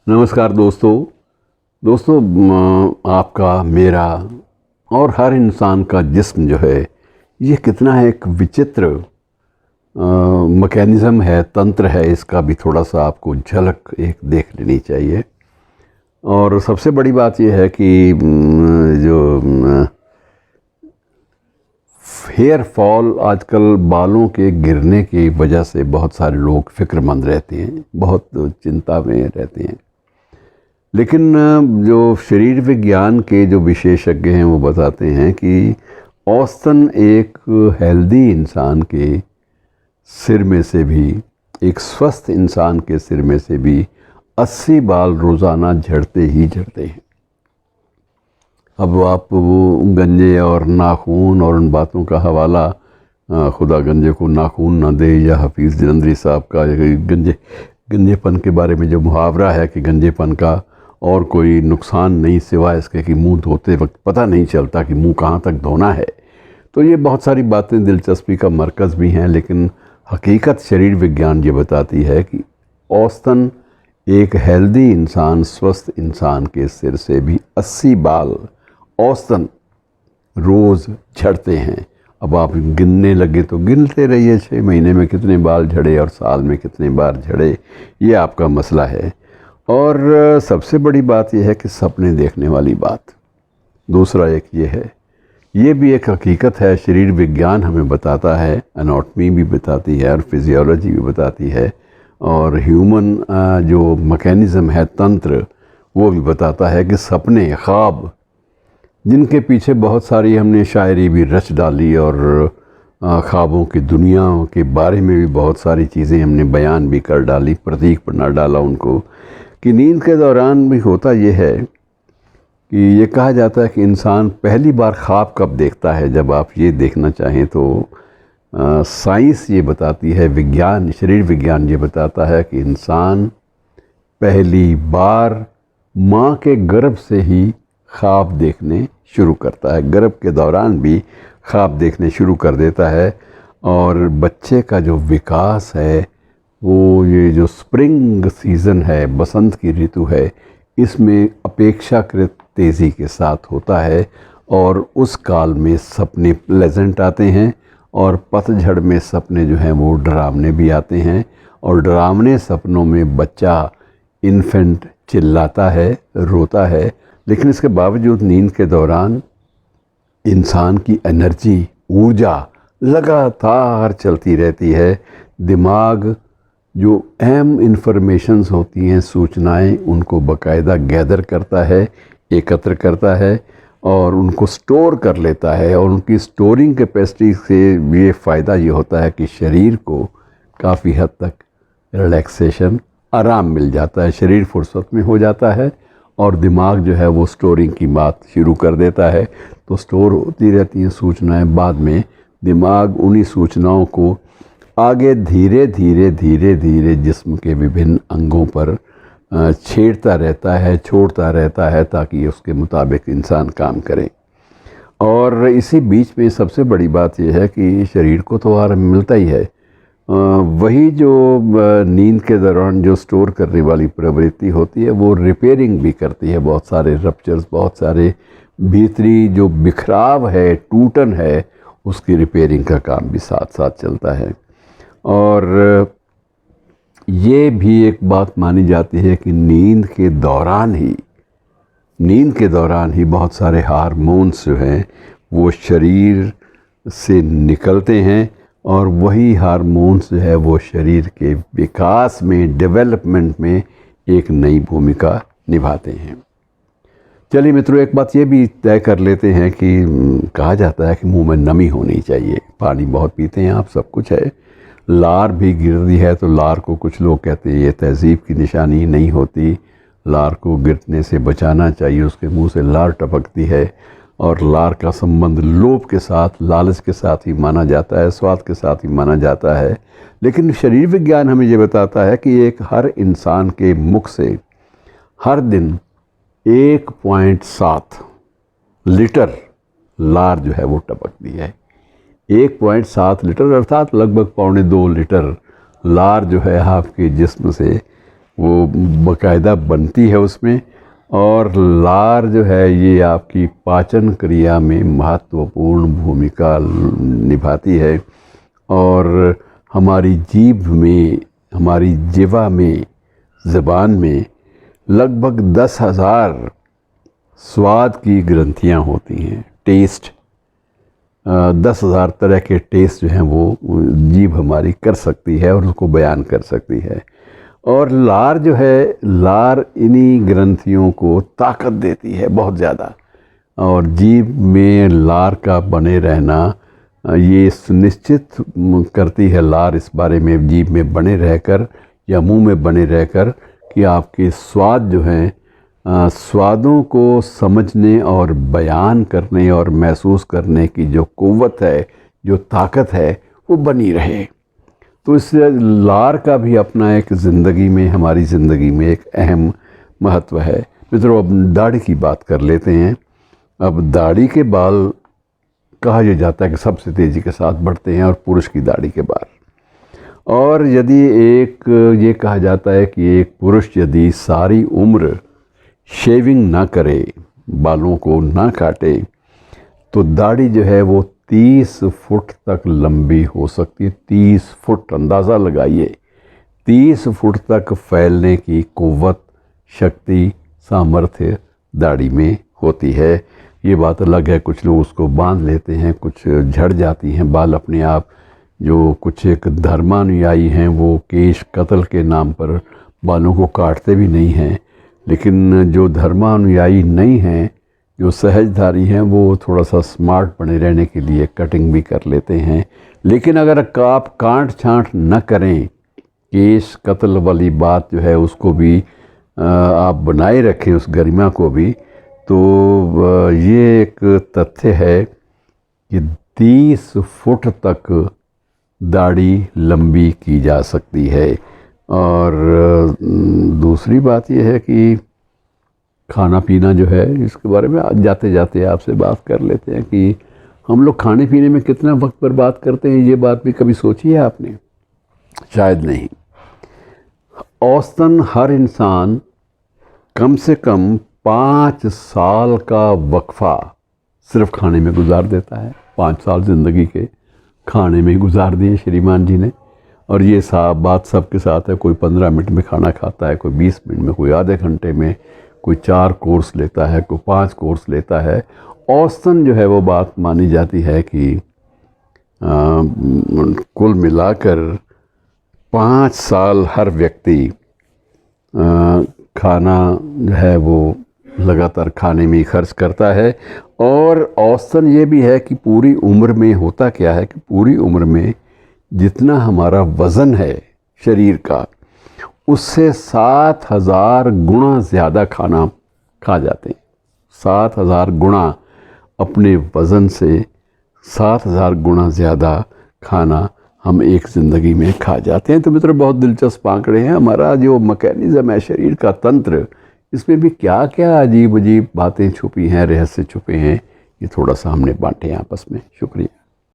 नमस्कार दोस्तों आपका मेरा और हर इंसान का जिस्म जो है ये कितना एक विचित्र मैकेनिज़्म है, तंत्र है। इसका भी थोड़ा सा आपको झलक एक देख लेनी चाहिए। और सबसे बड़ी बात यह है कि जो हेयर फॉल, आजकल बालों के गिरने की वजह से बहुत सारे लोग फ़िक्रमंद रहते हैं, बहुत चिंता में रहते हैं। लेकिन जो शरीर विज्ञान के जो विशेषज्ञ हैं वो बताते हैं कि औसतन एक हेल्दी इंसान के सिर में से भी, एक स्वस्थ इंसान के सिर में से भी 80 बाल रोज़ाना झड़ते ही झड़ते हैं। अब आप वो गंजे और नाखून और उन बातों का हवाला खुदा गंजे को नाखून ना दे, या हफीज़ जलंधरी साहब का गंजेपन के बारे में जो मुहावरा है कि गंजेपन का और कोई नुकसान नहीं सिवाय इसके कि मुंह धोते वक्त पता नहीं चलता कि मुंह कहाँ तक धोना है। तो ये बहुत सारी बातें दिलचस्पी का मरकज़ भी हैं, लेकिन हकीकत शरीर विज्ञान ये बताती है कि औसतन एक हेल्दी इंसान, स्वस्थ इंसान के सिर से भी 80 बाल औसतन रोज़ झड़ते हैं। अब आप गिनने लगे तो गिनते रहिए, 6 महीने में कितने बाल झड़े और साल में कितने बार झड़े, ये आपका मसला है। और सबसे बड़ी बात यह है कि सपने देखने वाली बात। दूसरा एक ये है, ये भी एक हकीकत है, शरीर विज्ञान हमें बताता है, एनाटॉमी भी बताती है और फिजियोलॉजी भी बताती है, और ह्यूमन जो मैकेनिज़्म है, तंत्र, वो भी बताता है कि सपने, ख्वाब, जिनके पीछे बहुत सारी हमने शायरी भी रच डाली और ख्वाबों की दुनिया के बारे में भी बहुत सारी चीज़ें हमने बयान भी कर डाली, प्रतीक बना डाला उनको, कि नींद के दौरान भी होता ये है कि ये कहा जाता है कि इंसान पहली बार ख्वाब कब देखता है। जब आप ये देखना चाहें तो साइंस ये बताती है, विज्ञान, शरीर विज्ञान ये बताता है कि इंसान पहली बार माँ के गर्भ से ही ख्वाब देखने शुरू करता है, गर्भ के दौरान भी ख्वाब देखने शुरू कर देता है। और बच्चे का जो विकास है वो ये जो स्प्रिंग सीज़न है, बसंत की ऋतु है, इसमें अपेक्षाकृत तेज़ी के साथ होता है और उस काल में सपने प्लेजेंट आते हैं और पतझड़ में सपने जो हैं वो डरावने भी आते हैं। और डरावने सपनों में बच्चा, इन्फेंट, चिल्लाता है, रोता है, लेकिन इसके बावजूद नींद के दौरान इंसान की एनर्जी, ऊर्जा लगातार चलती रहती है। दिमाग जो अहम इन्फॉर्मेशंस होती हैं, सूचनाएं, उनको बाकायदा गैदर करता है, एकत्र करता है और उनको स्टोर कर लेता है। और उनकी स्टोरिंग कैपेसिटी से ये फ़ायदा ये होता है कि शरीर को काफ़ी हद तक रिलैक्सेशन, आराम मिल जाता है, शरीर फुर्सत में हो जाता है और दिमाग जो है वो स्टोरिंग की बात शुरू कर देता है। तो स्टोर होती रहती हैं सूचनाएं, बाद में दिमाग उन्हीं सूचनाओं को आगे धीरे धीरे जिस्म के विभिन्न अंगों पर छेड़ता रहता है, छोड़ता रहता है, ताकि उसके मुताबिक इंसान काम करे। और इसी बीच में सबसे बड़ी बात यह है कि शरीर को तो आराम मिलता ही है, वही जो नींद के दौरान जो स्टोर करने वाली प्रवृत्ति होती है वो रिपेयरिंग भी करती है। बहुत सारे रप्चर्स, बहुत सारे भीतरी जो बिखराव है, टूटन है, उसकी रिपेयरिंग का काम भी साथ साथ चलता है। और ये भी एक बात मानी जाती है कि नींद के दौरान ही बहुत सारे हार्मोन्स जो हैं वो शरीर से निकलते हैं और वही हार्मोन्स जो है वो शरीर के विकास में, डेवलपमेंट में एक नई भूमिका निभाते हैं। चलिए मित्रों, एक बात ये भी तय कर लेते हैं कि कहा जाता है कि मुंह में नमी होनी चाहिए। पानी बहुत पीते हैं आप, सब कुछ है, लार भी गिर रही है तो लार को कुछ लोग कहते हैं ये तहज़ीब की निशानी नहीं होती, लार को गिरने से बचाना चाहिए, उसके मुंह से लार टपकती है और लार का संबंध लोभ के साथ, लालच के साथ ही माना जाता है, स्वाद के साथ ही माना जाता है। लेकिन शरीर विज्ञान हमें ये बताता है कि एक हर इंसान के मुख से हर दिन 1.7 लीटर लार जो है वो टपकती है। 1.7 लीटर अर्थात लगभग 1.25 लीटर लार जो है आपके जिस्म से वो बाकायदा बनती है उसमें। और लार जो है ये आपकी पाचन क्रिया में महत्वपूर्ण भूमिका निभाती है और हमारी जीभ में, हमारी जिह्वा में, ज़बान में लगभग 10,000 स्वाद की ग्रंथियाँ होती हैं। टेस्ट 10,000 तरह के टेस्ट जो हैं वो जीभ हमारी कर सकती है और उसको बयान कर सकती है। और लार जो है, लार इन्हीं ग्रंथियों को ताकत देती है बहुत ज़्यादा। और जीभ में लार का बने रहना ये सुनिश्चित करती है लार इस बारे में जीभ में बने रहकर या मुंह में बने रहकर कि आपके स्वाद जो हैं, स्वादों को समझने और बयान करने और महसूस करने की जो क़ुव्वत है, जो ताकत है, वो बनी रहे। तो इस लार का भी अपना एक ज़िंदगी में, हमारी ज़िंदगी में एक अहम महत्व है। मित्रों, अब दाढ़ी की बात कर लेते हैं। अब दाढ़ी के बाल कहा यह जाता है कि सबसे तेज़ी के साथ बढ़ते हैं और पुरुष की दाढ़ी के बाल। और यदि ये कहा जाता है कि एक पुरुष यदि सारी उम्र शेविंग ना करे, बालों को ना काटे, तो दाढ़ी जो है वो 30 फुट तक लंबी हो सकती है। 30 फुट, अंदाज़ा लगाइए, 30 फुट तक फैलने की क़ुव्वत, शक्ति, सामर्थ्य दाढ़ी में होती है। ये बात अलग है, कुछ लोग उसको बांध लेते हैं, कुछ झड़ जाती हैं बाल अपने आप। जो कुछ एक धर्मानुयायी हैं वो केश कत्ल के नाम पर बालों को काटते भी नहीं हैं। लेकिन जो धर्मानुयायी नहीं हैं, जो सहजधारी हैं, वो थोड़ा सा स्मार्ट बने रहने के लिए कटिंग भी कर लेते हैं। लेकिन अगर आप काट छांट न करें, केश कत्ल वाली बात जो है उसको भी आप बनाए रखें, उस गरिमा को भी, तो ये एक तथ्य है कि 30 फुट तक दाढ़ी लंबी की जा सकती है। और दूसरी बात यह है कि खाना पीना जो है, इसके बारे में आज जाते जाते आपसे बात कर लेते हैं कि हम लोग खाने पीने में कितना वक्त बर्बाद करते हैं। ये बात भी कभी सोची है आपने? शायद नहीं। औसतन हर इंसान कम से कम 5 साल का वक्फा सिर्फ खाने में गुजार देता है। 5 साल ज़िंदगी के खाने में ही गुजार दिए श्रीमान जी ने। और ये बात सबके साथ है। कोई 15 मिनट में खाना खाता है, कोई 20 मिनट में, कोई आधे घंटे में, कोई 4 कोर्स लेता है, कोई 5 कोर्स लेता है। औसतन जो है वो बात मानी जाती है कि कुल मिलाकर 5 साल हर व्यक्ति खाना जो है वो लगातार खाने में ही खर्च करता है। और औसतन ये भी है कि पूरी उम्र में होता क्या है कि पूरी उम्र में जितना हमारा वज़न है शरीर का, उससे 7,000 गुना ज़्यादा खाना खा जाते हैं। 7,000 गुना अपने वज़न से 7,000 गुना ज़्यादा खाना हम एक ज़िंदगी में खा जाते हैं। तो मित्रों, बहुत दिलचस्प आंकड़े हैं। हमारा जो मैकेनिज़्म है, शरीर का तंत्र, इसमें भी क्या क्या अजीब अजीब बातें छुपी हैं, रहस्य छुपे हैं, ये थोड़ा सा हमने बांटे आपस में। शुक्रिया।